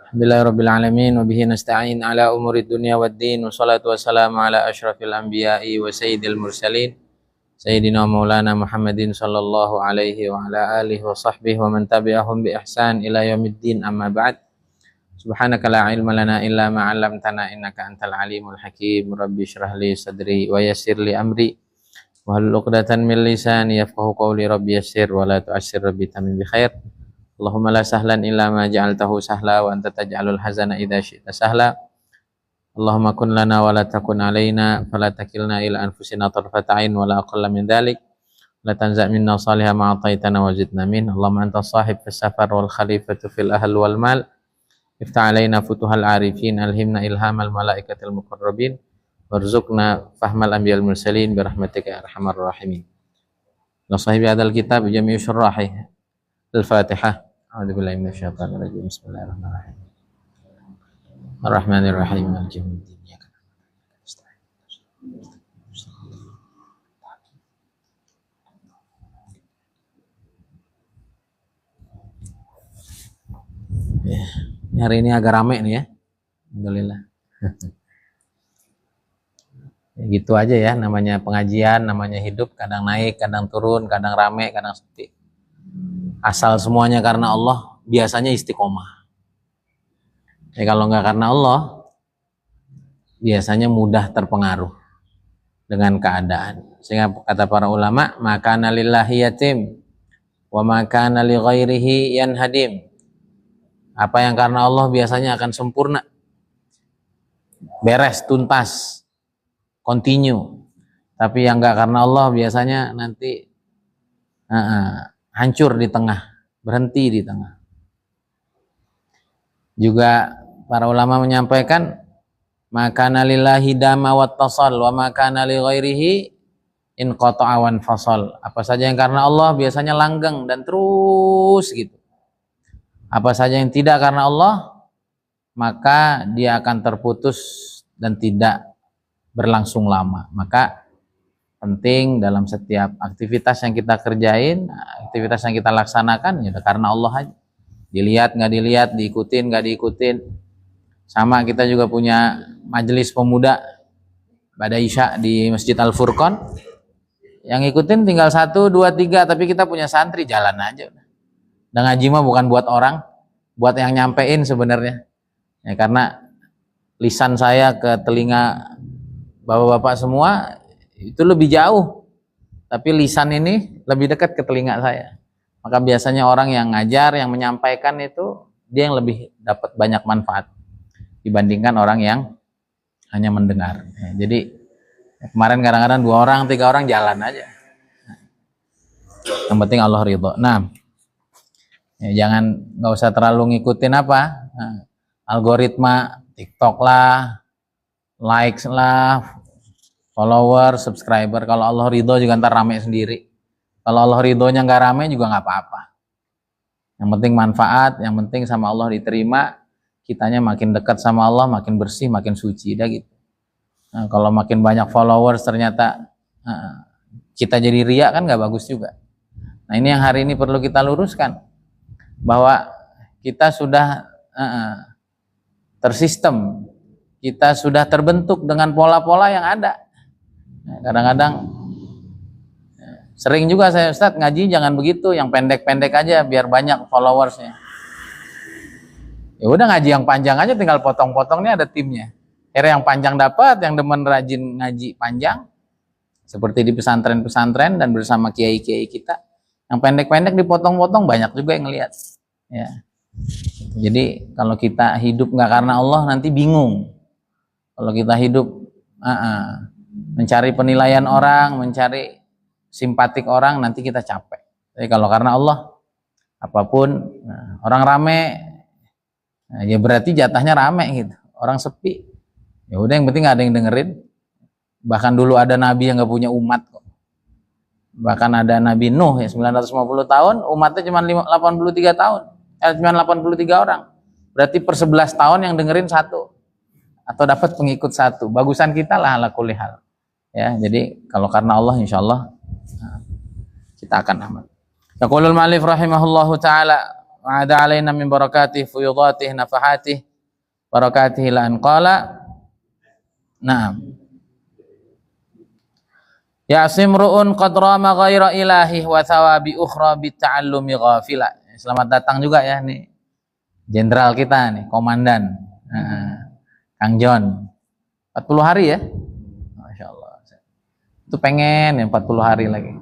Alhamdulillahirabbil alamin wa bihi nasta'in ala umurid dunya waddin wassalatu wassalamu ala asyrafil anbiya'i wa sayyidil mursalin sayyidina maulana Muhammadin sallallahu alaihi wa ala alihi wa sahbihi wa man tabi'ahum bi ihsan ila yaumiddin amma ba'd. Subhanaka la ilma lana illa ma 'allamtana innaka antal alimul hakim. Rabbi shrah li sadri wa yassir li amri wahlul 'uqdatan min lisani yafqahu qawli. Rabbi yassir wa la tu'assir rabbi tamim bi khair. Allahumma la sahlan illa ma ja'altahu sahla wa anta taj'alul hazana idza syi'ta sahla. Allahumma kun lana wa la takun alaina fala takilna ila anfusina tarfata 'ain wa la aqalla min dhalik. La tanza' minna salihah ma ataitana wa zidna min. Allahumma anta sahib fis safar wal khalifatu fil ahl wal mal. Iftah alaina futuhal arifin, alhimna ilhamal malaikatil muqarrabin, warzuqna fahmal anbiyal mursalin birahmatika ya arhamar rahimin. La sahibi hadzal kitab jami'u syurrahi. Al-Fatihah. A'udzubillahi minasyaitonir rajim. Bismillahirrahmanirrahim. Ar-Rahmanir-Rahim. Maliki yaumiddin. Hari ini agak rame nih ya. Alhamdulillah. Ya, gitu aja ya, namanya pengajian, namanya hidup, kadang naik, kadang turun, kadang rame, kadang sepi. Asal semuanya karena Allah, biasanya istiqomah. Ya kalau nggak karena Allah, biasanya mudah terpengaruh dengan keadaan. Sehingga kata para ulama, makana lillahi yatim, wa makana li ghairihi yanhadim. Apa yang karena Allah biasanya akan sempurna, beres, tuntas, continue. Tapi yang nggak karena Allah biasanya nanti hancur di tengah, berhenti di tengah. Juga para ulama menyampaikan makana lillahi dama wattasal wa makana li ghairihi in qata'a wan fasal. Apa saja yang karena Allah biasanya langgeng dan terus gitu. Apa saja yang tidak karena Allah maka dia akan terputus dan tidak berlangsung lama. Maka penting dalam setiap aktivitas yang kita kerjain, aktivitas yang kita laksanakan ya karena Allah aja. Dilihat nggak dilihat, diikutin nggak diikutin. Sama kita juga punya majelis pemuda pada Isya di Masjid Al-Furqan. Yang ikutin tinggal 1, 2, 3, tapi kita punya santri, jalan aja. Dan ngaji mah bukan buat orang, buat yang nyampein sebenarnya. Ya, karena lisan saya ke telinga bapak-bapak semua itu lebih jauh, tapi lisan ini lebih dekat ke telinga saya. Maka biasanya orang yang ngajar, yang menyampaikan itu dia yang lebih dapat banyak manfaat dibandingkan orang yang hanya mendengar. Ya, jadi kemarin kadang-kadang 2 orang, 3 orang jalan aja. Yang penting Allah ridho. Nah, ya, jangan nggak usah terlalu ngikutin algoritma TikTok lah, likes lah, follower, subscriber. Kalau Allah ridho juga ntar rame sendiri. Kalau Allah ridhonya nggak rame juga nggak apa-apa. Yang penting manfaat, yang penting sama Allah diterima, kitanya makin dekat sama Allah, makin bersih, makin suci, dah gitu. Nah, kalau makin banyak followers ternyata kita jadi riya kan nggak bagus juga. Nah ini yang hari ini perlu kita luruskan, bahwa kita sudah tersistem, kita sudah terbentuk dengan pola-pola yang ada. Kadang-kadang sering juga saya, Ustadz ngaji jangan begitu, yang pendek-pendek aja biar banyak followersnya. Ya udah ngaji yang panjang aja, tinggal potong-potongnya ada timnya. Akhirnya yang panjang dapat, yang demen rajin ngaji panjang, seperti di pesantren-pesantren dan bersama kiai-kiai kita. Yang pendek-pendek dipotong-potong banyak juga yang ngelihat. Ya. Jadi kalau kita hidup nggak karena Allah nanti bingung. Kalau kita hidup mencari penilaian orang, mencari simpatik orang, nanti kita capek. Tapi kalau karena Allah, apapun, orang rame, ya berarti jatahnya rame gitu. Orang sepi, ya udah yang penting nggak ada yang dengerin. Bahkan dulu ada nabi yang nggak punya umat kok. Bahkan ada Nabi Nuh ya 950 tahun, umatnya cuma 83 tahun. Cuma 83 orang. Berarti per 11 tahun yang dengerin 1 atau dapat pengikut 1. Bagusan kita lah ala kulli hal. Ya, jadi kalau karena Allah insyaallah kita akan aman. Yaqulul ma'alif rahimahullahu ta'ala ma'ada alaina min barakatih fuyudatih nafahatih barakatih la an qala na'am Ya'sim ru'un qad rama ghaira ilahi wa thawabi ukhra bita'allumi ghafila. Selamat datang juga ya nih jenderal kita nih, komandan Kang John. 40 hari ya? Masya Allah. Itu pengen ya 40 hari lagi.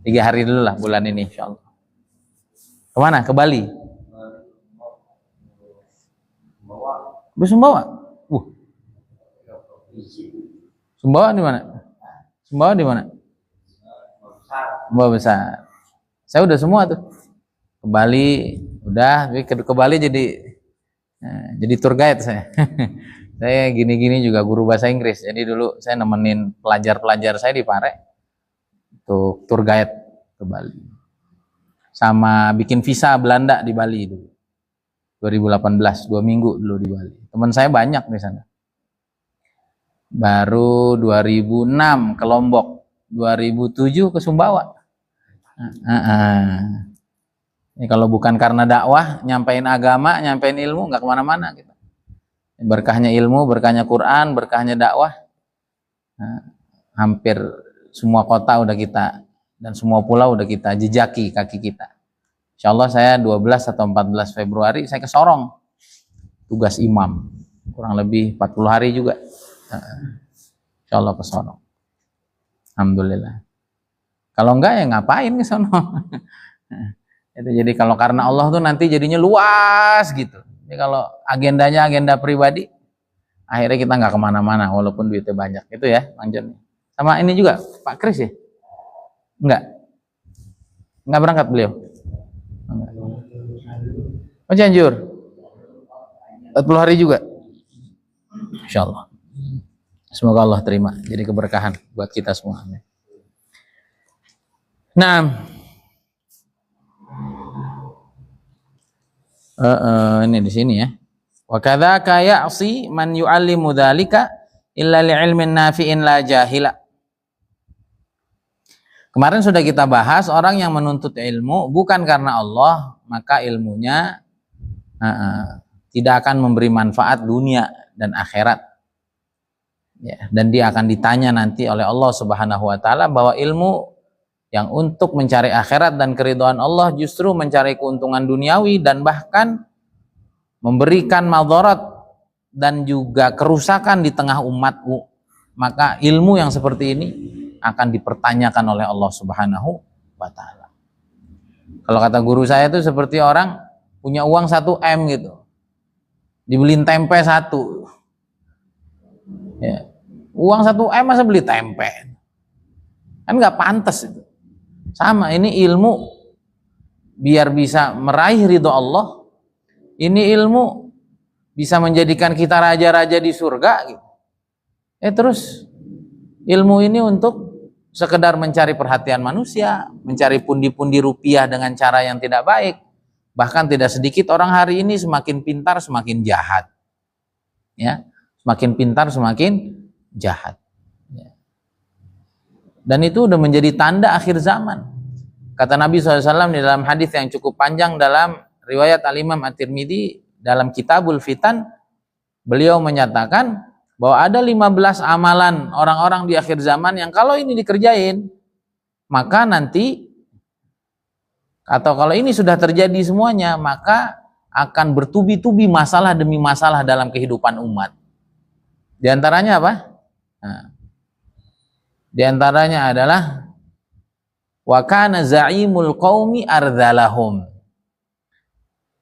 3 hari dulu lah bulan ini insya Allah. Kemana? Ke Bali? Sumbawa? Sumbawa di mana? Sumbawa di mana? Sumbawa besar. Saya udah semua tuh. Ke Bali, udah. Ke Bali jadi tour guide saya. Saya gini-gini juga guru bahasa Inggris. Jadi dulu saya nemenin pelajar-pelajar saya di Pare untuk tour guide ke Bali. Sama bikin visa Belanda di Bali dulu. 2018, 2 minggu dulu di Bali. Teman saya banyak di sana. Baru 2006 ke Lombok, 2007 ke Sumbawa. Ini kalau bukan karena dakwah, nyampein agama, nyampein ilmu, nggak kemana-mana kita. Berkahnya ilmu, berkahnya Quran, berkahnya dakwah. Hampir semua kota udah kita dan semua pulau udah kita jejaki kaki kita. Insya Allah saya 12 atau 14 Februari saya ke Sorong, tugas imam, kurang lebih 40 hari juga. Insya Allah ke Sorong. Alhamdulillah. Kalau enggak ya ngapain ke sono? Itu jadi kalau karena Allah tuh nanti jadinya luas gitu. Jadi kalau agendanya agenda pribadi, akhirnya kita nggak kemana-mana walaupun duitnya banyak. Itu ya, lanjut. Sama ini juga Pak Kris ya? Enggak berangkat beliau. Enggak. Oh Cianjur, 40 hari juga. Insya Allah. Semoga Allah terima. Jadi keberkahan buat kita semua. Nah, ini di sini ya. Wa kadzaka ya'si man yu'allimu dzalika illa li'ilmin nafi'in la jahila. Kemarin sudah kita bahas orang yang menuntut ilmu bukan karena Allah, maka ilmunya tidak akan memberi manfaat dunia dan akhirat. Ya, dan dia akan ditanya nanti oleh Allah Subhanahu wa taala bahwa ilmu yang untuk mencari akhirat dan keridhaan Allah justru mencari keuntungan duniawi dan bahkan memberikan madarat dan juga kerusakan di tengah umatmu, maka ilmu yang seperti ini akan dipertanyakan oleh Allah Subhanahu wa taala. Kalau kata guru saya itu seperti orang punya uang 1 M gitu, dibeliin tempe 1. Ya. Uang 1 M masa beli tempe? Kan nggak pantas itu. Sama, ini ilmu biar bisa meraih ridho Allah. Ini ilmu bisa menjadikan kita raja-raja di surga gitu. Terus ilmu ini untuk sekedar mencari perhatian manusia, mencari pundi-pundi rupiah dengan cara yang tidak baik. Bahkan tidak sedikit orang hari ini semakin pintar semakin jahat. Ya, semakin pintar semakin jahat. Ya. Dan itu udah menjadi tanda akhir zaman. Kata Nabi SAW di dalam hadis yang cukup panjang dalam riwayat Al-Imam At-Tirmidzi dalam Kitabul Fitan, beliau menyatakan bahwa ada 15 amalan orang-orang di akhir zaman yang kalau ini dikerjain, maka nanti atau kalau ini sudah terjadi semuanya, maka akan bertubi-tubi masalah demi masalah dalam kehidupan umat. Di antaranya apa? Nah, di antaranya adalah wa kana za'imul qaumi ardhalahum.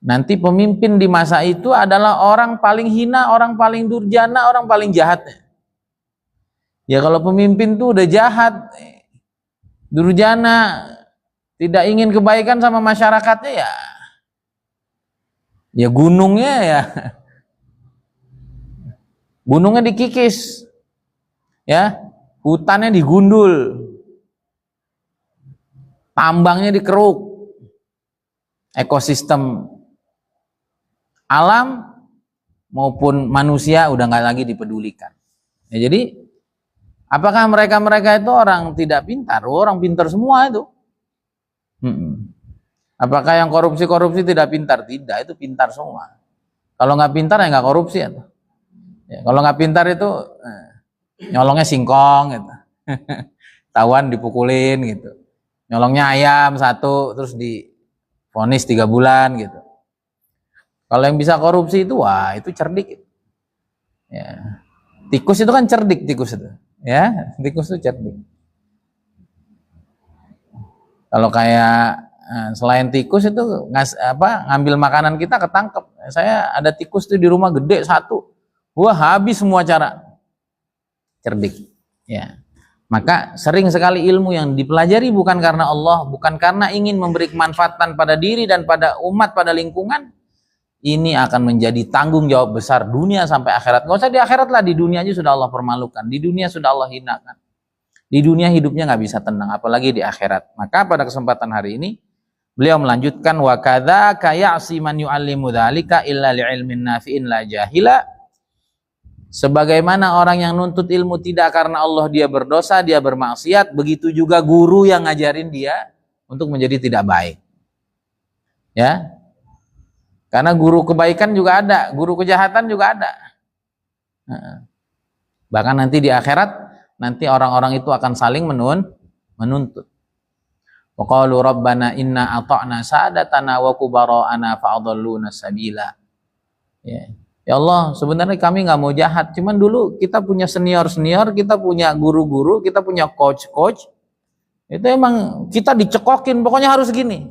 Nanti pemimpin di masa itu adalah orang paling hina, orang paling durjana, orang paling jahat. Ya kalau pemimpin tuh udah jahat, durjana, tidak ingin kebaikan sama masyarakatnya ya gunungnya ya gunungnya dikikis, ya hutannya digundul, tambangnya dikeruk, ekosistem alam maupun manusia udah nggak lagi dipedulikan. Ya, jadi apakah mereka itu orang tidak pintar? Orang pintar semua itu. Apakah yang korupsi tidak pintar? Tidak, itu pintar semua. Kalau nggak pintar ya nggak korupsi ya. Kalau nggak pintar itu nyolongnya singkong gitu. Tawan dipukulin gitu. Nyolongnya ayam satu terus divonis 3 bulan gitu. Kalau yang bisa korupsi itu wah itu cerdik. Ya. Tikus itu kan cerdik tikus itu. Ya, tikus itu cerdik. Kalau kayak selain tikus itu ngambil makanan kita ketangkep. Saya ada tikus tuh di rumah gede satu. Wah, habis semua cara. Cerdik. Ya. Maka sering sekali ilmu yang dipelajari bukan karena Allah, bukan karena ingin memberi kemanfaatan pada diri dan pada umat, pada lingkungan, ini akan menjadi tanggung jawab besar dunia sampai akhirat. Nggak usah di akhirat lah, di dunia aja sudah Allah permalukan, di dunia sudah Allah hinakan. Di dunia hidupnya nggak bisa tenang, apalagi di akhirat. Maka pada kesempatan hari ini beliau melanjutkan wa kadzaka ya'si man yu'allimu dzalika illa li'ilmin nafi'in la jahila. Sebagaimana orang yang nuntut ilmu tidak karena Allah dia berdosa, dia bermaksiat, begitu juga guru yang ngajarin dia untuk menjadi tidak baik. Ya. Karena guru kebaikan juga ada, guru kejahatan juga ada. Bahkan nanti di akhirat, nanti orang-orang itu akan saling menuntut. Wa qalu rabbana inna ata'na sadatana wa kubara'ana fa'adalluna sabila. Ya Allah, sebenarnya kami nggak mau jahat, cuman dulu kita punya senior-senior, kita punya guru-guru, kita punya coach-coach. Itu emang kita dicekokin, pokoknya harus gini.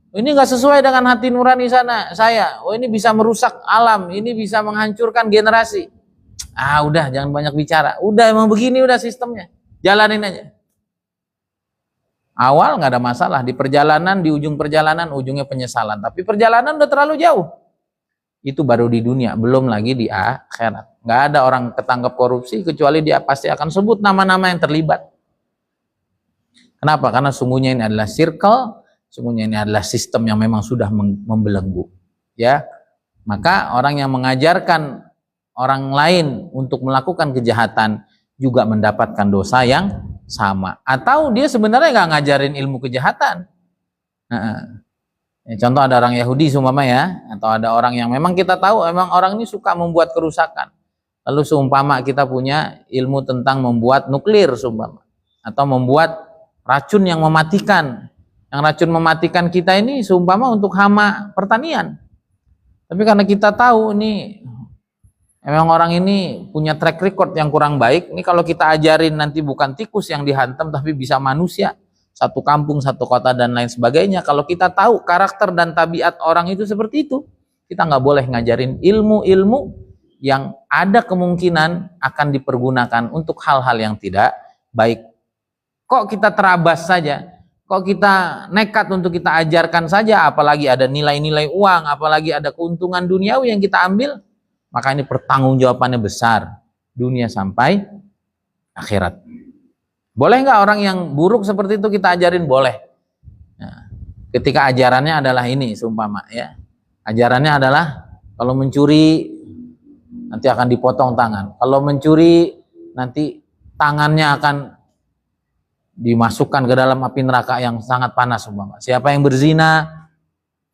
Ini nggak sesuai dengan hati nurani saya. Oh ini bisa merusak alam, ini bisa menghancurkan generasi. Udah jangan banyak bicara. Udah emang begini udah sistemnya. Jalanin aja. Awal nggak ada masalah, di perjalanan, di ujung perjalanan ujungnya penyesalan. Tapi perjalanan udah terlalu jauh. Itu baru di dunia, belum lagi di akhirat. Nggak ada orang ketangkap korupsi kecuali dia pasti akan sebut nama-nama yang terlibat. Kenapa? Karena sungguhnya ini adalah circle, sungguhnya ini adalah sistem yang memang sudah membelenggu. Ya, maka orang yang mengajarkan orang lain untuk melakukan kejahatan juga mendapatkan dosa yang sama. Atau dia sebenarnya nggak ngajarin ilmu kejahatan. Contoh ada orang Yahudi seumpama ya, atau ada orang yang memang kita tahu memang orang ini suka membuat kerusakan. Lalu seumpama kita punya ilmu tentang membuat nuklir seumpama, atau membuat racun yang mematikan. Yang racun mematikan kita ini seumpama untuk hama pertanian. Tapi karena kita tahu ini memang orang ini punya track record yang kurang baik, ini kalau kita ajarin nanti bukan tikus yang dihantam tapi bisa manusia. Satu kampung, satu kota, dan lain sebagainya. Kalau kita tahu karakter dan tabiat orang itu seperti itu, kita nggak boleh ngajarin ilmu-ilmu yang ada kemungkinan akan dipergunakan untuk hal-hal yang tidak baik. Kok kita terabas saja? Kok kita nekat untuk kita ajarkan saja? Apalagi ada nilai-nilai uang, apalagi ada keuntungan duniawi yang kita ambil, maka ini pertanggungjawabannya besar, dunia sampai akhirat. Boleh nggak orang yang buruk seperti itu kita ajarin? Boleh. Nah, ketika ajarannya adalah ini, seumpama ya, ajarannya adalah kalau mencuri nanti akan dipotong tangan. Kalau mencuri nanti tangannya akan dimasukkan ke dalam api neraka yang sangat panas, seumpama. Siapa yang berzina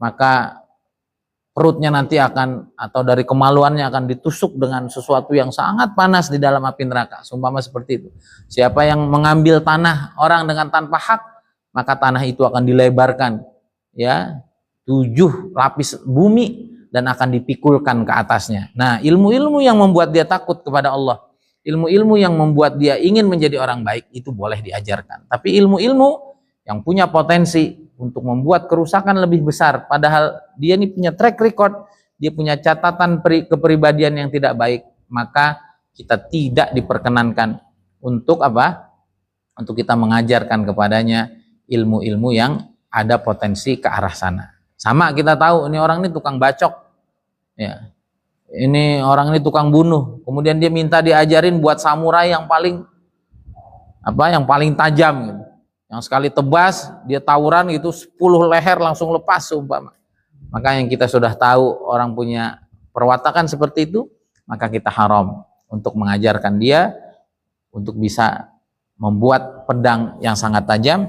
maka perutnya nanti akan, atau dari kemaluannya akan ditusuk dengan sesuatu yang sangat panas di dalam api neraka, seumpama seperti itu. Siapa yang mengambil tanah orang dengan tanpa hak, maka tanah itu akan dilebarkan ya 7 lapis bumi dan akan dipikulkan ke atasnya. Nah, ilmu-ilmu yang membuat dia takut kepada Allah, ilmu-ilmu yang membuat dia ingin menjadi orang baik, itu boleh diajarkan. Tapi ilmu-ilmu yang punya potensi untuk membuat kerusakan lebih besar, padahal dia ini punya track record, dia punya catatan kepribadian yang tidak baik, maka kita tidak diperkenankan untuk apa? Untuk kita mengajarkan kepadanya ilmu-ilmu yang ada potensi ke arah sana. Sama kita tahu ini orang ini tukang bacok, ya, ini orang ini tukang bunuh, kemudian dia minta diajarin buat samurai yang paling yang paling tajam gitu. Yang sekali tebas dia tawuran gitu 10 leher langsung lepas seumpama. Maka yang kita sudah tahu orang punya perwatakan seperti itu, maka kita haram untuk mengajarkan dia untuk bisa membuat pedang yang sangat tajam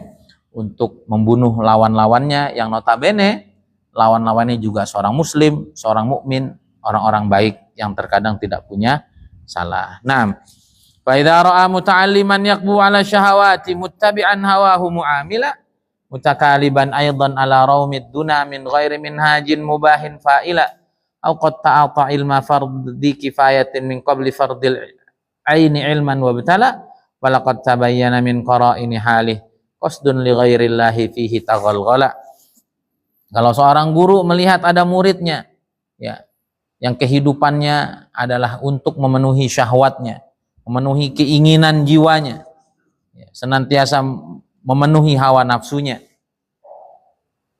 untuk membunuh lawan-lawannya yang notabene lawan-lawannya juga seorang muslim, seorang mukmin, orang-orang baik yang terkadang tidak punya salah. Nah, fa idza ra'a muta'alliman yaqbu 'ala syahawati muttabi'an hawahu mu'amila mutakaliban aidan 'ala raumid duna min ghairi minhajin mubahin fa'ila aw qad ta'ata ilma fardhi kifayatin min qabli fardil aini ilman wa btala wa laqad tabayyana min qara'ini halih qasdun li ghairillahi fihi taghalghala. Kalau seorang guru melihat ada muridnya ya yang kehidupannya adalah untuk memenuhi syahwatnya, memenuhi keinginan jiwanya, ya, senantiasa memenuhi hawa nafsunya,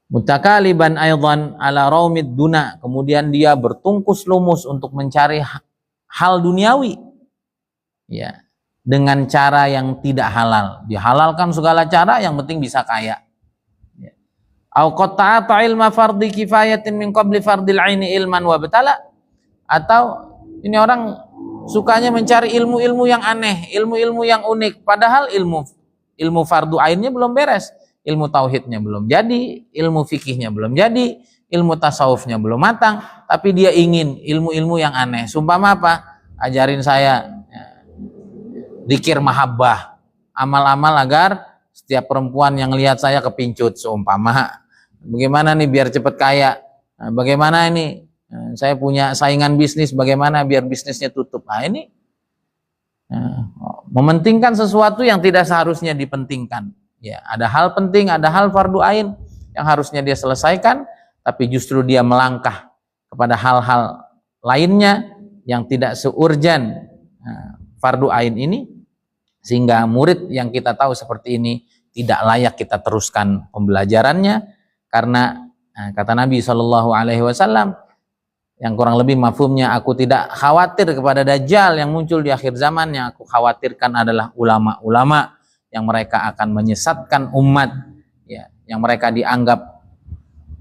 mutakaliban aidan ala raumid duna, kemudian dia bertungkus lumus untuk mencari hal duniawi ya dengan cara yang tidak halal, dihalalkan segala cara yang penting bisa kaya. Au qad ta'ata ilma fardhi kifayatin min qabli fardil aini ilman wa batala, atau ini orang sukanya mencari ilmu-ilmu yang aneh, ilmu-ilmu yang unik, padahal ilmu fardu ainnya belum beres, ilmu tauhidnya belum jadi, ilmu fikihnya belum jadi, ilmu tasawufnya belum matang, tapi dia ingin ilmu-ilmu yang aneh. Sumpama apa? Ajarin saya zikir mahabbah, amal-amal agar setiap perempuan yang lihat saya kepincut, seumpama. Bagaimana nih biar cepat kaya? Nah, bagaimana ini saya punya saingan bisnis, bagaimana biar bisnisnya tutup? Nah, ini mementingkan sesuatu yang tidak seharusnya dipentingkan. Ya, ada hal penting, ada hal fardu ain yang harusnya dia selesaikan, tapi justru dia melangkah kepada hal-hal lainnya yang tidak seurgen fardu ain ini, sehingga murid yang kita tahu seperti ini tidak layak kita teruskan pembelajarannya, karena kata Nabi SAW yang kurang lebih mafhumnya, aku tidak khawatir kepada Dajjal yang muncul di akhir zaman, yang aku khawatirkan adalah ulama-ulama yang mereka akan menyesatkan umat, ya, yang mereka dianggap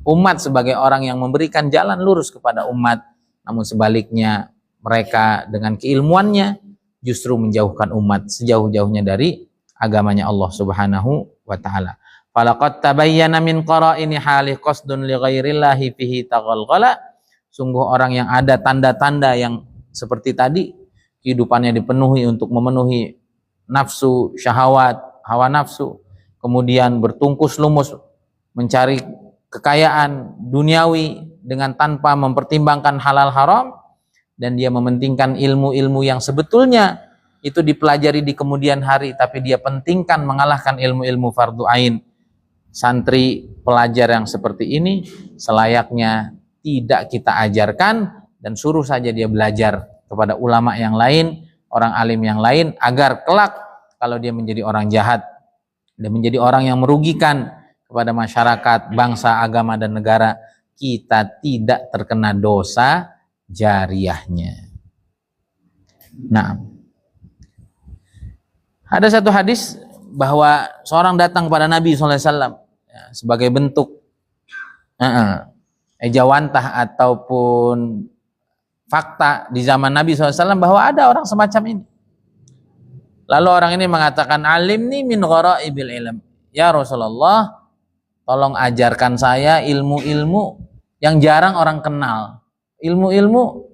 umat sebagai orang yang memberikan jalan lurus kepada umat, namun sebaliknya mereka dengan keilmuannya justru menjauhkan umat sejauh-jauhnya dari agamanya Allah Subhanahu wa taala. Falaqad tabayyana min qara'ini halih qasdun li ghairillahi fihi taghalghala. Sungguh orang yang ada tanda-tanda yang seperti tadi, kehidupannya dipenuhi untuk memenuhi nafsu, syahwat, hawa nafsu, kemudian bertungkus lumus mencari kekayaan duniawi dengan tanpa mempertimbangkan halal haram, dan dia mementingkan ilmu-ilmu yang sebetulnya itu dipelajari di kemudian hari, tapi dia pentingkan mengalahkan ilmu-ilmu fardu ain. Santri pelajar yang seperti ini selayaknya tidak kita ajarkan, dan suruh saja dia belajar kepada ulama yang lain, orang alim yang lain, agar kelak kalau dia menjadi orang jahat dan menjadi orang yang merugikan kepada masyarakat, bangsa, agama, dan negara, kita tidak terkena dosa jariyahnya. Nah, ada satu hadis bahwa seorang datang kepada Nabi SAW ya, sebagai bentuk ejawantah ataupun fakta di zaman Nabi SAW bahwa ada orang semacam ini. Lalu orang ini mengatakan, alimni min ghara'ibil ilm. Ya Rasulullah, tolong ajarkan saya ilmu-ilmu yang jarang orang kenal, ilmu-ilmu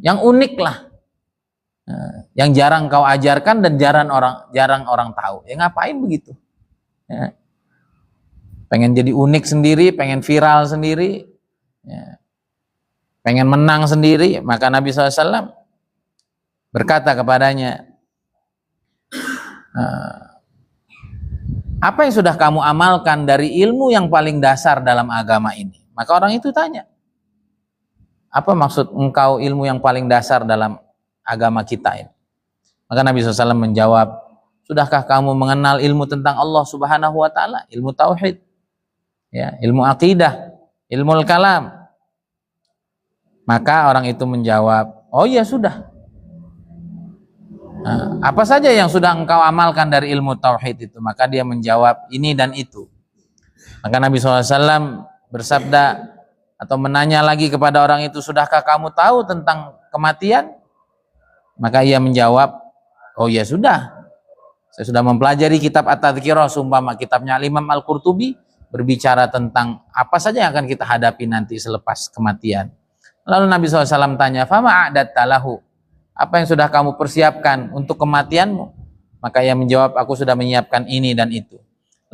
yang unik lah, yang jarang kau ajarkan dan jarang orang tahu. Ya ngapain begitu? Ya. Pengen jadi unik sendiri, pengen viral sendiri, ya. Pengen menang sendiri. Maka Nabi SAW berkata kepadanya, apa yang sudah kamu amalkan dari ilmu yang paling dasar dalam agama ini? Maka orang itu tanya, apa maksud engkau ilmu yang paling dasar dalam agama kita ini? Maka Nabi SAW menjawab, sudahkah kamu mengenal ilmu tentang Allah Subhanahu wa taala, ilmu tauhid, ya, ilmu akidah, ilmu kalam? Maka orang itu menjawab, oh iya sudah. Nah, apa saja yang sudah engkau amalkan dari ilmu tauhid itu? Maka dia menjawab, ini dan itu. Maka Nabi SAW bersabda atau menanya lagi kepada orang itu, sudahkah kamu tahu tentang kematian? Maka ia menjawab, oh ya sudah. Saya sudah mempelajari kitab At-Tadhkirah, sumpama kitabnya Imam Al-Qurtubi, berbicara tentang apa saja yang akan kita hadapi nanti selepas kematian. Lalu Nabi SAW tanya, fama a'datta lahu, apa yang sudah kamu persiapkan untuk kematianmu? Maka ia menjawab, aku sudah menyiapkan ini dan itu.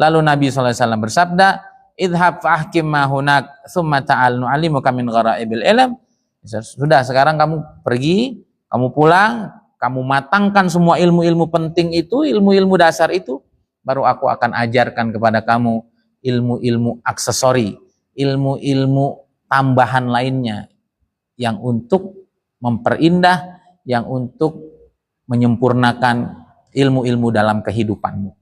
Lalu Nabi SAW bersabda, idhab fa'ahkim ma hunak thumma ta'al nu'alimuka min ghara'ibil ilm. Sudah, sekarang kamu pergi, kamu pulang, kamu matangkan semua ilmu-ilmu penting itu, ilmu-ilmu dasar itu, baru aku akan ajarkan kepada kamu ilmu-ilmu aksesori, ilmu-ilmu tambahan lainnya yang untuk memperindah, yang untuk menyempurnakan ilmu-ilmu dalam kehidupanmu.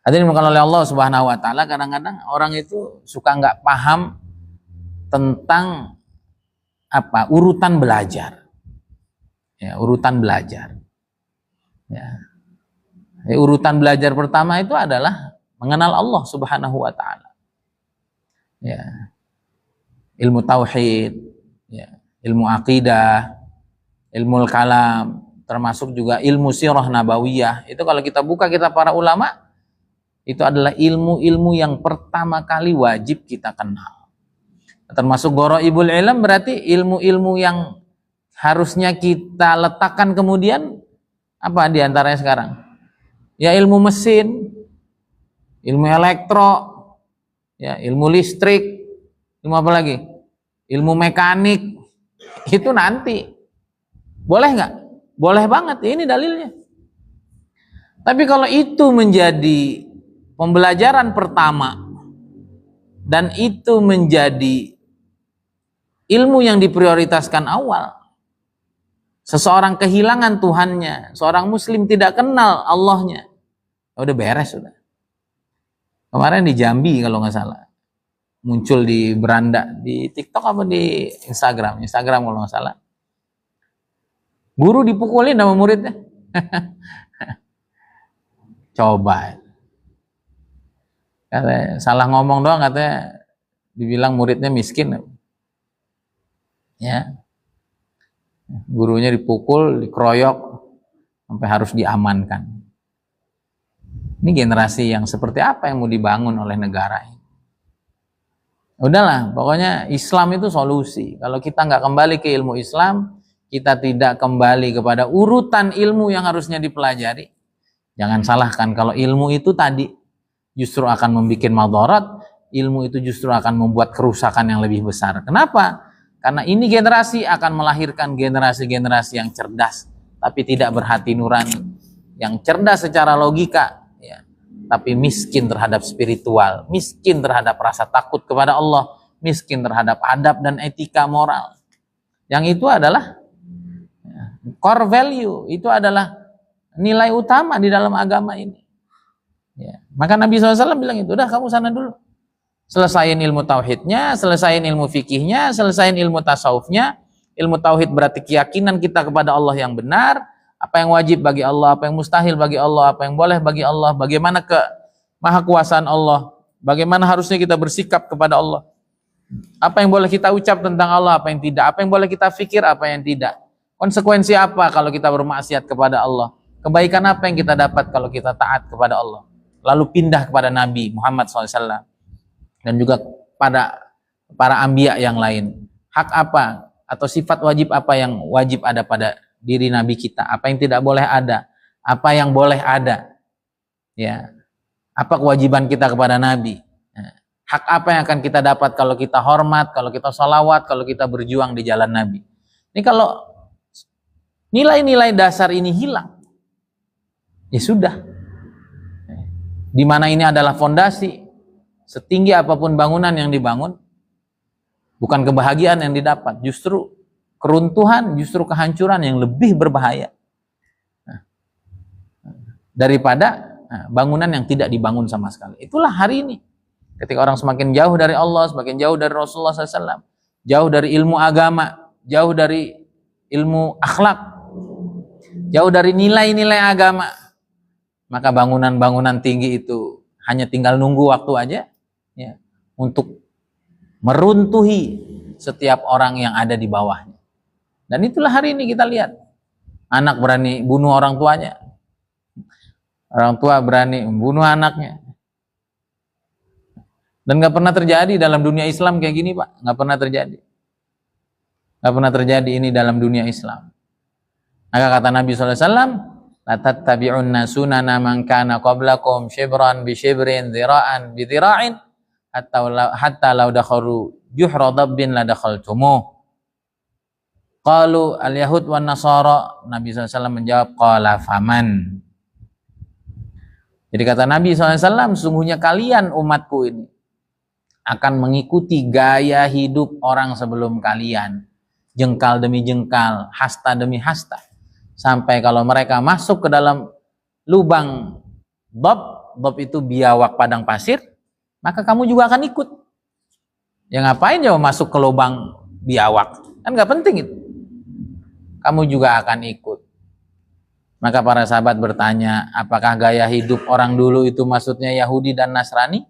Hadirin dimuliakan oleh Allah Subhanahu wa taala, kadang-kadang orang itu suka nggak paham tentang urutan belajar. Ya, urutan belajar. Ya. Urutan belajar pertama itu adalah mengenal Allah Subhanahu wa taala. Ya. Ilmu tauhid, ya, ilmu akidah, ilmu kalam, termasuk juga ilmu sirah nabawiyah. Itu kalau kita buka kitab para ulama, itu adalah ilmu-ilmu yang pertama kali wajib kita kenal. Termasuk gharaibul ilm, berarti ilmu-ilmu yang harusnya kita letakkan kemudian apa diantaranya sekarang? Ya ilmu mesin, ilmu elektro, ya ilmu listrik, ilmu apa lagi? Ilmu mekanik. Itu nanti. Boleh nggak? Boleh banget. Ini dalilnya. Tapi kalau itu menjadi pembelajaran pertama dan itu menjadi ilmu yang diprioritaskan awal, seseorang kehilangan Tuhannya, seorang muslim tidak kenal Allahnya, udah beres sudah. Kemarin di Jambi kalau nggak salah, muncul di beranda, di TikTok apa di Instagram kalau nggak salah. Guru dipukulin sama muridnya. Coba. Katanya, salah ngomong doang katanya dibilang muridnya miskin. Ya. Gurunya dipukul, dikeroyok sampai harus diamankan. Ini generasi yang seperti apa yang mau dibangun oleh negara ini? Udahlah, pokoknya Islam itu solusi. Kalau kita nggak kembali ke ilmu Islam, kita tidak kembali kepada urutan ilmu yang harusnya dipelajari. Jangan salahkan kalau ilmu itu tadi justru akan membuat madarat, ilmu itu justru akan membuat kerusakan yang lebih besar. Kenapa? Karena ini generasi akan melahirkan generasi-generasi yang cerdas, tapi tidak berhati nurani. Yang cerdas secara logika, ya, tapi miskin terhadap spiritual, miskin terhadap rasa takut kepada Allah, miskin terhadap adab dan etika moral. Yang itu adalah core value, itu adalah nilai utama di dalam agama ini. Ya. Maka Nabi SAW bilang itu, udah kamu sana dulu. Selesain ilmu tauhidnya, selesain ilmu fikihnya, selesain ilmu tasawufnya. Ilmu tauhid berarti keyakinan kita kepada Allah yang benar, apa yang wajib bagi Allah, apa yang mustahil bagi Allah, apa yang boleh bagi Allah, bagaimana kemahakuasaan Allah, bagaimana harusnya kita bersikap kepada Allah, apa yang boleh kita ucap tentang Allah, apa yang tidak, apa yang boleh kita fikir, apa yang tidak, konsekuensi apa kalau kita bermaksiat kepada Allah, kebaikan apa yang kita dapat kalau kita taat kepada Allah, lalu pindah kepada Nabi Muhammad SAW dan juga pada para anbiya yang lain. Hak apa atau sifat wajib apa yang wajib ada pada diri Nabi kita, apa yang tidak boleh ada, apa yang boleh ada, ya, apa kewajiban kita kepada Nabi, hak apa yang akan kita dapat kalau kita hormat, kalau kita sholawat, kalau kita berjuang di jalan Nabi. Ini kalau nilai-nilai dasar ini hilang, ya sudah. Di mana ini adalah fondasi, setinggi apapun bangunan yang dibangun, bukan kebahagiaan yang didapat, justru keruntuhan, justru kehancuran yang lebih berbahaya daripada bangunan yang tidak dibangun sama sekali. Itulah hari ini, ketika orang semakin jauh dari Allah, semakin jauh dari Rasulullah SAW, jauh dari ilmu agama, jauh dari ilmu akhlak, jauh dari nilai-nilai agama, maka bangunan-bangunan tinggi itu hanya tinggal nunggu waktu aja, ya, untuk meruntuhi setiap orang yang ada di bawahnya. Dan itulah hari ini kita lihat, anak berani bunuh orang tuanya, Orang tua berani membunuh anaknya. Dan nggak pernah terjadi dalam dunia Islam kayak gini, Pak. Nggak pernah terjadi. Nggak pernah terjadi ini dalam dunia Islam. Maka kata Nabi SAW, la tattabi'unna sunana man kana qablakum shibran bi shibrin dhira'an bi dhira'in hatta law dakhalu juhra dabbin la dakhaltumuh. Qalu al-yahud wan nasara. Nabi SAW menjawab, qala faman. Jadi kata Nabi SAW, sesungguhnya kalian umatku ini akan mengikuti gaya hidup orang sebelum kalian, jengkal demi jengkal, hasta demi hasta, sampai kalau mereka masuk ke dalam lubang dob itu biawak padang pasir, maka kamu juga akan ikut. Ya ngapain ya masuk ke lubang biawak, kan nggak penting itu. Kamu juga akan ikut. Maka para sahabat bertanya, apakah gaya hidup orang dulu itu maksudnya Yahudi dan Nasrani?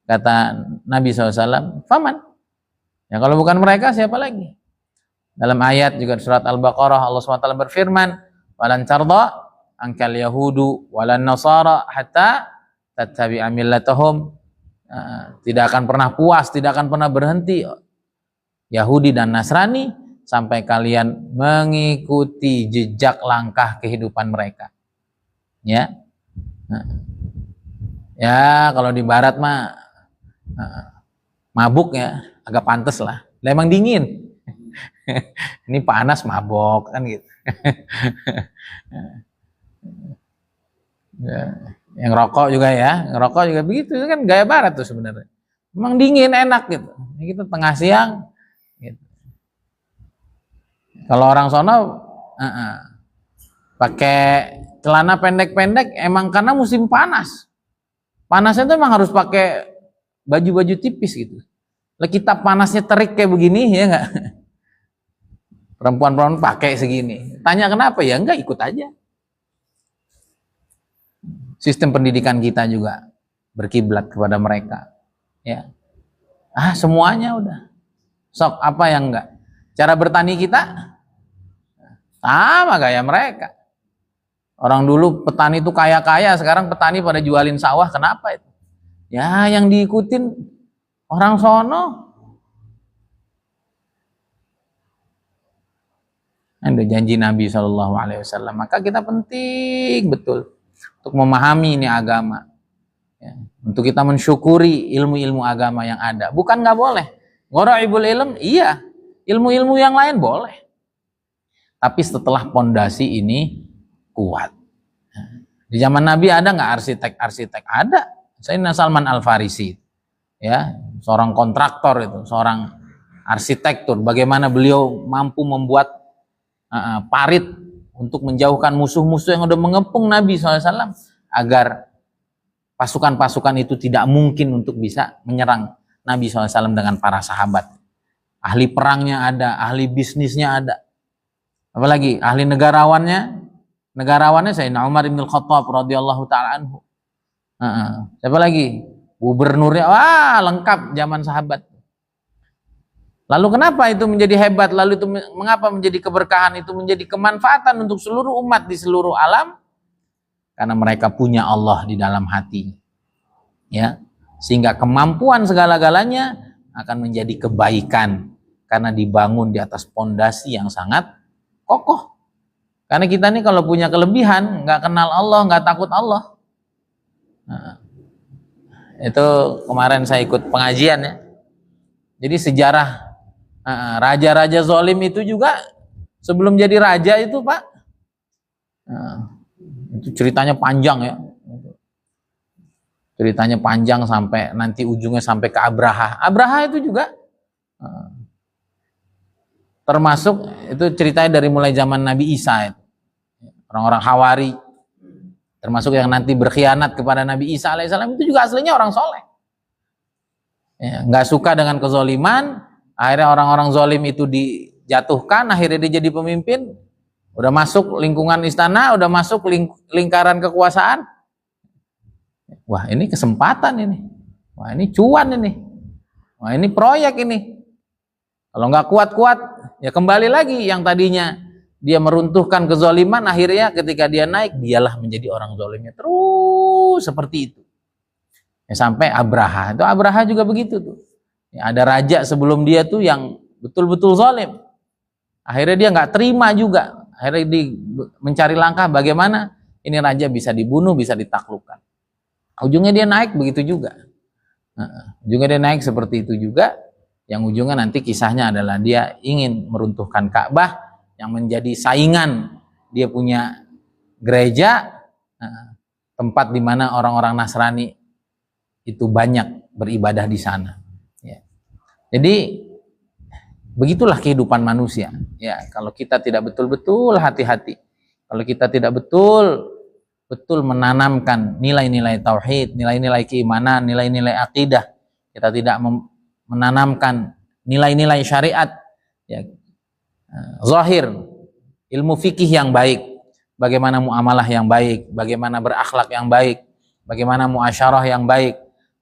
Kata Nabi SAW, faman. Ya kalau bukan mereka siapa lagi? Dalam ayat juga surat Al-Baqarah Allah SWT berfirman, walan tarda ankal yahudu walan nasara hatta tattabi'a millatahum. Tidak akan pernah puas, tidak akan pernah berhenti Yahudi dan Nasrani sampai kalian mengikuti jejak langkah kehidupan mereka. Ya. Ya kalau di barat mah mabuk ya agak pantas lah. Emang dingin. Ini panas mabok kan gitu. Ya, yang rokok juga ya, ngerokok juga begitu, itu kan gaya barat tuh sebenarnya. Emang dingin enak gitu. Kita tengah siang gitu. Kalau orang sono pakai celana pendek-pendek emang karena musim panas. Panasnya tuh emang harus pakai baju-baju tipis gitu. Lah kita panasnya terik kayak begini ya enggak? Perempuan-perempuan pakai segini. Tanya kenapa? Ya enggak, ikut aja. Sistem pendidikan kita juga berkiblat kepada mereka. Ya. Semuanya udah. Sok apa yang enggak? Cara bertani kita sama gaya mereka. Orang dulu petani itu kaya-kaya, sekarang petani pada jualin sawah, kenapa itu? Ya yang diikutin orang sono. Ada janji Nabi SAW. Maka kita penting betul untuk memahami ini agama. Ya. Untuk kita mensyukuri ilmu-ilmu agama yang ada. Bukan nggak boleh. Gharaibul ilm, iya. Ilmu-ilmu yang lain boleh. Tapi setelah pondasi ini kuat. Di zaman Nabi ada nggak arsitek-arsitek? Ada. Sayyidina Salman Al-Farisi, ya, seorang kontraktor itu, seorang arsitektur. Bagaimana beliau mampu membuat parit untuk menjauhkan musuh-musuh yang udah mengepung Nabi SAW agar pasukan-pasukan itu tidak mungkin untuk bisa menyerang Nabi SAW dengan para sahabat. Ahli perangnya ada, ahli bisnisnya ada. Apalagi ahli negarawannya Sayyidina Umar bin Khattab radhiyallahu taala anhu. Siapa lagi? Gubernurnya, lengkap zaman sahabat. Lalu kenapa itu menjadi hebat? Lalu itu mengapa menjadi keberkahan? Itu menjadi kemanfaatan untuk seluruh umat di seluruh alam? Karena mereka punya Allah di dalam hati. Ya, sehingga kemampuan segala-galanya akan menjadi kebaikan karena dibangun di atas pondasi yang sangat kokoh. Karena kita nih kalau punya kelebihan, nggak kenal Allah, nggak takut Allah. Itu kemarin saya ikut pengajian ya. Jadi sejarah raja-raja zalim itu juga sebelum jadi raja itu Pak, itu ceritanya panjang ya. Ceritanya panjang sampai nanti ujungnya sampai ke Abraha. Abraha itu juga termasuk itu ceritanya dari mulai zaman Nabi Isa itu. Orang-orang Hawari, termasuk yang nanti berkhianat kepada Nabi Isa alaihissalam itu juga aslinya orang soleh. Ya, nggak suka dengan kezoliman, akhirnya orang-orang zolim itu dijatuhkan, akhirnya dia jadi pemimpin, udah masuk lingkungan istana, udah masuk lingkaran kekuasaan. Wah ini kesempatan ini, wah ini cuan ini, wah ini proyek ini. Kalau nggak kuat-kuat, ya kembali lagi yang tadinya dia meruntuhkan kezaliman, akhirnya ketika dia naik, dialah menjadi orang zalimnya terus seperti itu. Ya, sampai Abraha, itu Abraha juga begitu tuh. Ya, ada raja sebelum dia tuh yang betul-betul zalim. Akhirnya dia nggak terima juga. Akhirnya dia mencari langkah bagaimana ini raja bisa dibunuh, bisa ditaklukkan. Ujungnya dia naik begitu juga. Ujungnya dia naik seperti itu juga. Yang ujungnya nanti kisahnya adalah dia ingin meruntuhkan Ka'bah yang menjadi saingan. Dia punya gereja, tempat di mana orang-orang Nasrani itu banyak beribadah di sana. Ya. Jadi begitulah kehidupan manusia. Ya, kalau kita tidak betul-betul hati-hati, kalau kita tidak betul menanamkan nilai-nilai tauhid, nilai-nilai keimanan, nilai-nilai akidah, kita tidak menanamkan nilai-nilai syariat, ya, zahir, ilmu fikih yang baik, bagaimana muamalah yang baik, bagaimana berakhlak yang baik, bagaimana muasyarah yang baik,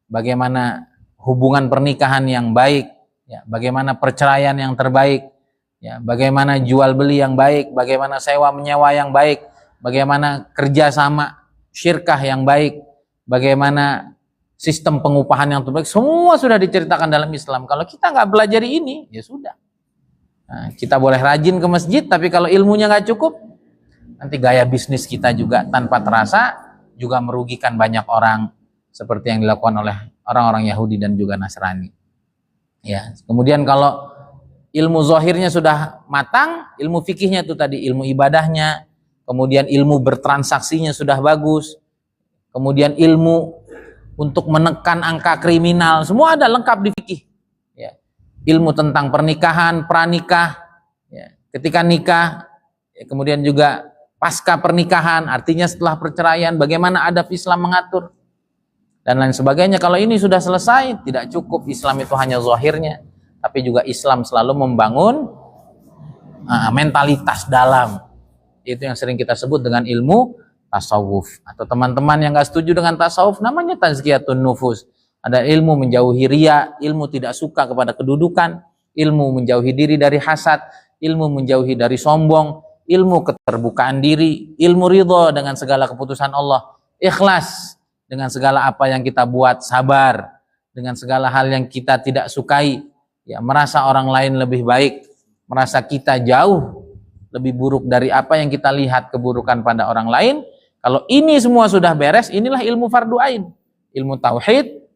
bagaimana hubungan pernikahan yang baik, ya, bagaimana perceraian yang terbaik, ya, bagaimana jual beli yang baik, bagaimana sewa menyewa yang baik, bagaimana kerjasama syirkah yang baik, bagaimana sistem pengupahan yang terbaik, semua sudah diceritakan dalam Islam. Kalau kita nggak belajar ini, ya sudah. Nah, kita boleh rajin ke masjid, tapi kalau ilmunya nggak cukup, nanti gaya bisnis kita juga tanpa terasa juga merugikan banyak orang, seperti yang dilakukan oleh orang-orang Yahudi dan juga Nasrani. Ya, kemudian kalau ilmu zahirnya sudah matang, ilmu fikihnya itu tadi, ilmu ibadahnya, kemudian ilmu bertransaksinya sudah bagus, kemudian ilmu untuk menekan angka kriminal, semua ada lengkap di fikih. Ya. Ilmu tentang pernikahan, pranikah, ya. Ketika nikah, ya, kemudian juga pasca pernikahan, artinya setelah perceraian, bagaimana adab Islam mengatur, dan lain sebagainya. Kalau ini sudah selesai, tidak cukup Islam itu hanya zahirnya, tapi juga Islam selalu membangun mentalitas dalam. Itu yang sering kita sebut dengan ilmu tasawuf. Atau teman-teman yang gak setuju dengan tasawuf, namanya tazkiyatun nufus. Ada ilmu menjauhi riya, ilmu tidak suka kepada kedudukan, ilmu menjauhi diri dari hasad, ilmu menjauhi dari sombong, ilmu keterbukaan diri, ilmu ridho dengan segala keputusan Allah, ikhlas dengan segala apa yang kita buat, sabar dengan segala hal yang kita tidak sukai, ya, merasa orang lain lebih baik, merasa kita jauh lebih buruk dari apa yang kita lihat keburukan pada orang lain. Kalau ini semua sudah beres, inilah ilmu fardu ain, ilmu tauhid,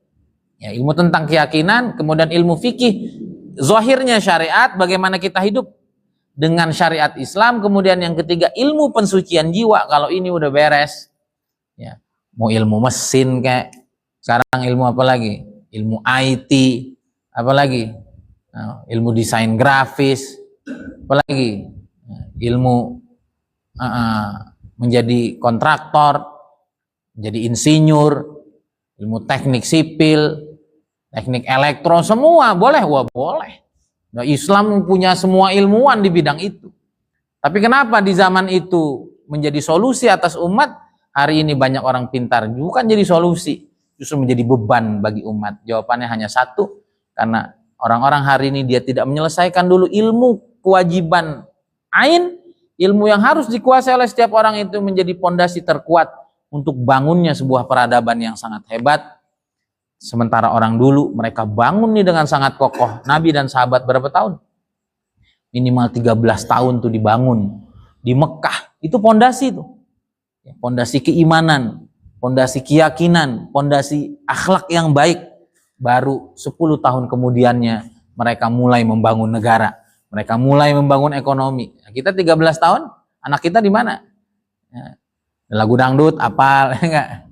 ya, ilmu tentang keyakinan, kemudian ilmu fikih, zahirnya syariat, bagaimana kita hidup dengan syariat Islam, kemudian yang ketiga ilmu pensucian jiwa. Kalau ini udah beres, ya, mau ilmu mesin kayak sekarang, ilmu apa lagi? Ilmu IT, apa lagi? Nah, ilmu desain grafis, apa lagi? Ilmu menjadi kontraktor, menjadi insinyur, ilmu teknik sipil, teknik elektro, semua boleh. Wah, boleh. Nah, Islam punya semua ilmuwan di bidang itu. Tapi kenapa di zaman itu menjadi solusi atas umat? Hari ini banyak orang pintar, bukan jadi solusi, justru menjadi beban bagi umat. Jawabannya hanya satu, karena orang-orang hari ini dia tidak menyelesaikan dulu ilmu kewajiban ain, ilmu yang harus dikuasai oleh setiap orang itu menjadi pondasi terkuat untuk bangunnya sebuah peradaban yang sangat hebat. Sementara orang dulu mereka bangun nih dengan sangat kokoh. Nabi dan sahabat berapa tahun? Minimal 13 tahun tuh dibangun di Mekah. Itu pondasi tuh. Pondasi keimanan, pondasi keyakinan, pondasi akhlak yang baik. Baru 10 tahun kemudiannya mereka mulai membangun negara. Mereka mulai membangun ekonomi. Kita 13 tahun, anak kita di mana? Ya, lagu dangdut, apal, enggak?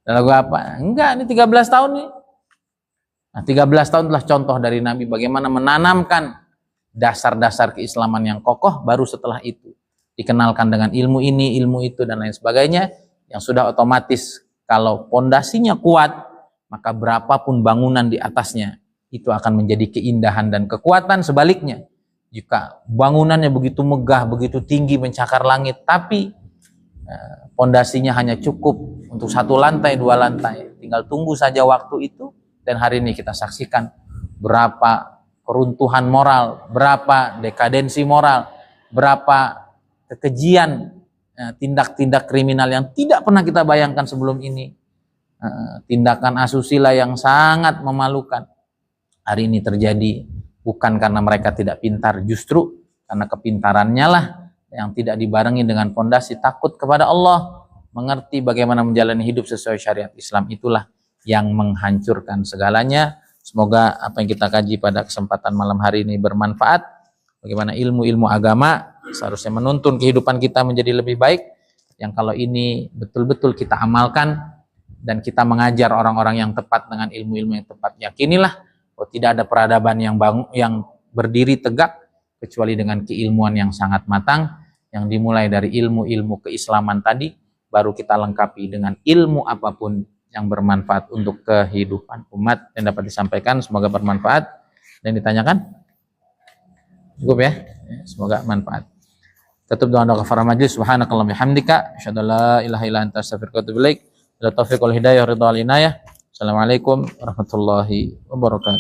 Lagu apa? Enggak, ini 13 tahun nih. Nah, 13 tahun telah contoh dari Nabi bagaimana menanamkan dasar-dasar keislaman yang kokoh, baru setelah itu dikenalkan dengan ilmu ini, ilmu itu, dan lain sebagainya, yang sudah otomatis kalau pondasinya kuat, maka berapapun bangunan di atasnya, itu akan menjadi keindahan dan kekuatan. Sebaliknya, jika bangunannya begitu megah, begitu tinggi, mencakar langit, tapi pondasinya hanya cukup untuk 1 lantai, 2 lantai, tinggal tunggu saja waktu itu. Dan hari ini kita saksikan berapa keruntuhan moral, berapa dekadensi moral, berapa kekejian, tindak-tindak kriminal yang tidak pernah kita bayangkan sebelum ini, tindakan asusila yang sangat memalukan. Hari ini terjadi bukan karena mereka tidak pintar, justru karena kepintarannya lah yang tidak dibarengi dengan fondasi takut kepada Allah, mengerti bagaimana menjalani hidup sesuai syariat Islam, itulah yang menghancurkan segalanya. Semoga apa yang kita kaji pada kesempatan malam hari ini bermanfaat. Bagaimana ilmu-ilmu agama seharusnya menuntun kehidupan kita menjadi lebih baik, yang kalau ini betul-betul kita amalkan dan kita mengajar orang-orang yang tepat dengan ilmu-ilmu yang tepat, yakinilah bahwa tidak ada peradaban yang berdiri tegak kecuali dengan keilmuan yang sangat matang, yang dimulai dari ilmu-ilmu keislaman tadi, baru kita lengkapi dengan ilmu apapun yang bermanfaat untuk kehidupan umat yang dapat disampaikan. Semoga bermanfaat. Dan ditanyakan? Cukup ya? Semoga manfaat. Tutup doa kafarah majlis. Subhanakallahumma bihamdika asyhadu an la ilaha illa anta astaghfiruka wa atubu ilaik. Bila taufiq wal hidayah ridha wal inayah. Assalamualaikum warahmatullahi wabarakatuh.